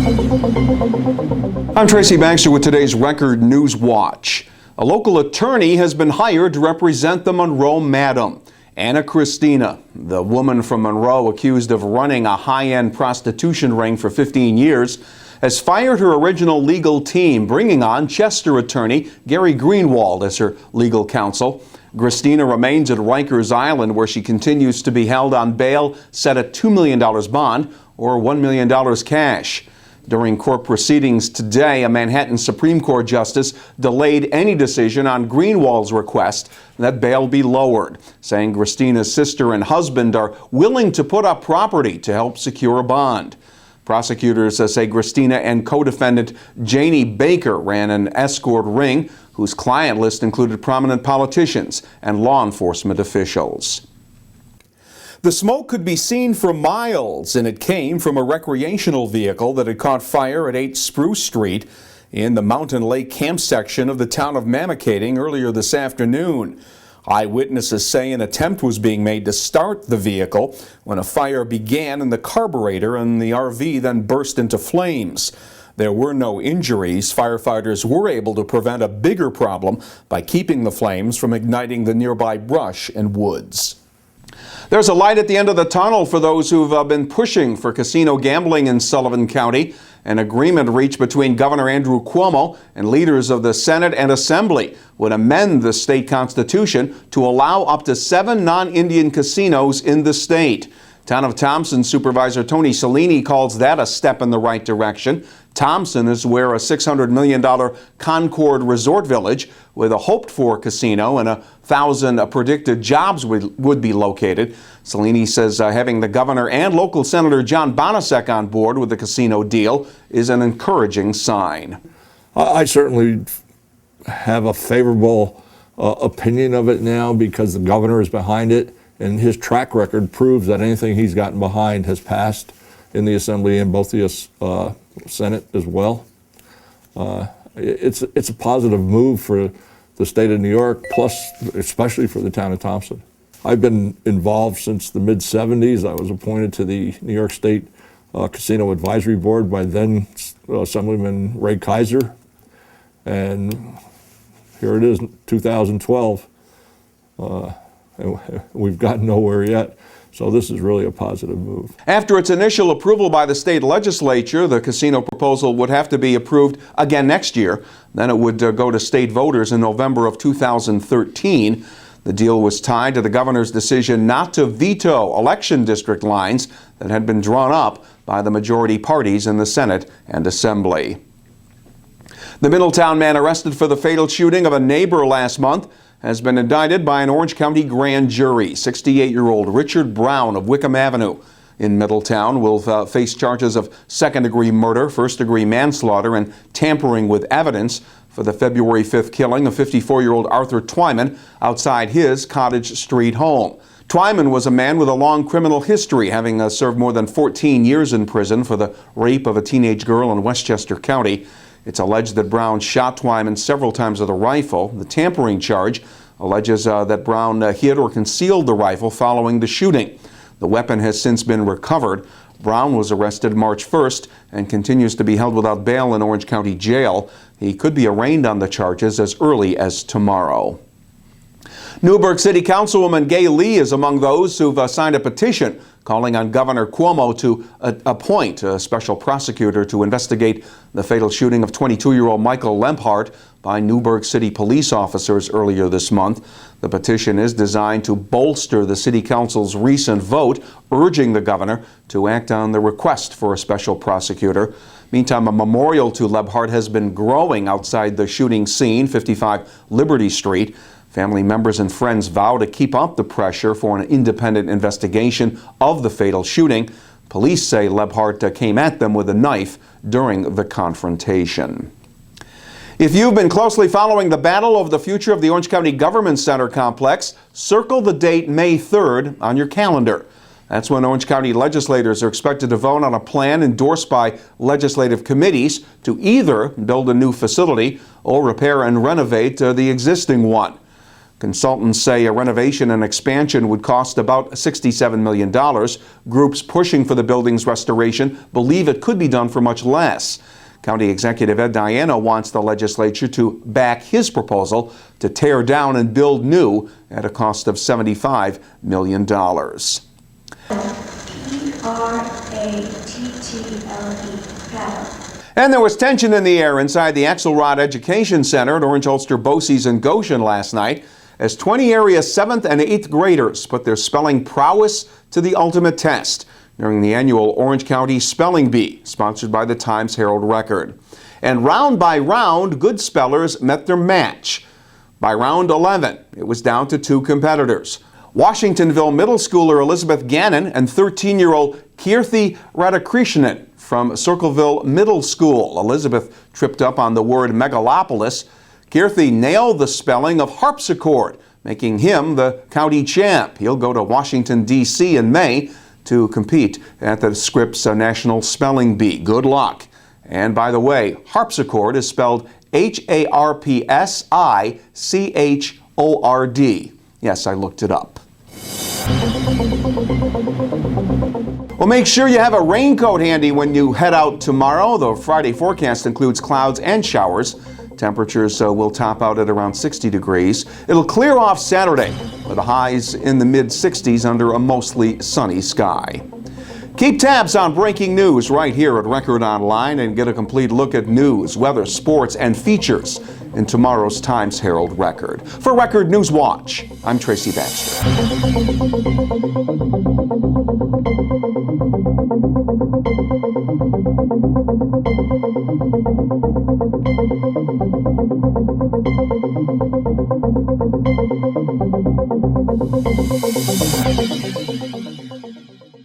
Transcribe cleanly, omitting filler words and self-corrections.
I'm Tracy Baxter with today's Record Newswatch. A local attorney has been hired to represent the Monroe madam. Anna Gristina, the woman from Monroe accused of running a high-end prostitution ring for 15 years, has fired her original legal team, bringing on Chester attorney Gary Greenwald as her legal counsel. Gristina remains at Rikers Island, where she continues to be held on bail set at $2 million bond or $1 million cash. During court proceedings today, a Manhattan Supreme Court justice delayed any decision on Greenwald's request that bail be lowered, saying Gristina's sister and husband are willing to put up property to help secure a bond. Prosecutors say Gristina and co-defendant Janie Baker ran an escort ring whose client list included prominent politicians and law enforcement officials. The smoke could be seen for miles, and it came from a recreational vehicle that had caught fire at 8 Spruce Street in the Mountain Lake Camp section of the town of Mamakating earlier this afternoon. Eyewitnesses say an attempt was being made to start the vehicle when a fire began in the carburetor, and the RV then burst into flames. There were no injuries. Firefighters were able to prevent a bigger problem by keeping the flames from igniting the nearby brush and woods. There's a light at the end of the tunnel for those who've been pushing for casino gambling in Sullivan County. An agreement reached between Governor Andrew Cuomo and leaders of the Senate and Assembly would amend the state constitution to allow up to 7 non-Indian casinos in the state. Town of Thompson Supervisor Tony Cellini calls that a step in the right direction. Thompson is where a $600 million Concord resort village with a hoped-for casino and 1,000 predicted jobs would be located. Cellini says having the governor and local Senator John Bonasek on board with the casino deal is an encouraging sign. I certainly have a favorable opinion of it now because the governor is behind it, and his track record proves that anything he's gotten behind has passed in the Assembly and both the Senate as well. It's a positive move for the state of New York, plus especially for the town of Thompson. I've been involved since the mid-'70s. I was appointed to the New York State Casino Advisory Board by then Assemblyman Ray Kaiser, and here it is, 2012. And we've gotten nowhere yet. So this is really a positive move. After its initial approval by the state legislature, the casino proposal would have to be approved again next year. Then it would go to state voters in November of 2013. The deal was tied to the governor's decision not to veto election district lines that had been drawn up by the majority parties in the Senate and Assembly. The Middletown man arrested for the fatal shooting of a neighbor last month has been indicted by an Orange County grand jury. 68-year-old Richard Brown of Wickham Avenue in Middletown will face charges of second-degree murder, first-degree manslaughter, and tampering with evidence for the February 5th killing of 54-year-old Arthur Twyman outside his Cottage Street home. Twyman was a man with a long criminal history, having served more than 14 years in prison for the rape of a teenage girl in Westchester County. It's alleged that Brown shot Twyman several times with a rifle. The tampering charge alleges that Brown hid or concealed the rifle following the shooting. The weapon has since been recovered. Brown was arrested March 1st and continues to be held without bail in Orange County Jail. He could be arraigned on the charges as early as tomorrow. Newburgh City Councilwoman Gay Lee is among those who've signed a petition calling on Governor Cuomo to appoint a special prosecutor to investigate the fatal shooting of 22-year-old Michael Lemphart by Newburgh City police officers earlier this month. The petition is designed to bolster the City Council's recent vote urging the governor to act on the request for a special prosecutor. Meantime, a memorial to Lemphart has been growing outside the shooting scene, 55 Liberty Street. Family members and friends vow to keep up the pressure for an independent investigation of the fatal shooting. Police say Lemphart came at them with a knife during the confrontation. If you've been closely following the battle over the future of the Orange County Government Center complex, circle the date May 3rd on your calendar. That's when Orange County legislators are expected to vote on a plan endorsed by legislative committees to either build a new facility or repair and renovate the existing one. Consultants say a renovation and expansion would cost about $67 million. Groups pushing for the building's restoration believe it could be done for much less. County Executive Ed Diana wants the legislature to back his proposal to tear down and build new at a cost of $75 million. P-R-A-T-T-L-E, And there was tension in the air inside the Axelrod Education Center at Orange Ulster Bosse's in Goshen last night as 20 area 7th and 8th graders put their spelling prowess to the ultimate test during the annual Orange County Spelling Bee, sponsored by the Times-Herald Record. And round by round, good spellers met their match. By round 11, it was down to 2 competitors. Washingtonville middle schooler Elizabeth Gannon and 13-year-old Kirthi Radhakrishnan from Circleville Middle School. Elizabeth tripped up on the word megalopolis. Kirthi nailed the spelling of harpsichord, making him the county champ. He'll go to Washington, D.C. in May to compete at the Scripps National Spelling Bee. Good luck. And by the way, harpsichord is spelled Harpsichord. Yes, I looked it up. Well, make sure you have a raincoat handy when you head out tomorrow. The Friday forecast includes clouds and showers. Temperatures will top out at around 60 degrees. It'll clear off Saturday with highs in the mid-60s under a mostly sunny sky. Keep tabs on breaking news right here at Record Online and get a complete look at news, weather, sports, and features in tomorrow's Times-Herald Record. For Record Newswatch, I'm Tracy Baxter.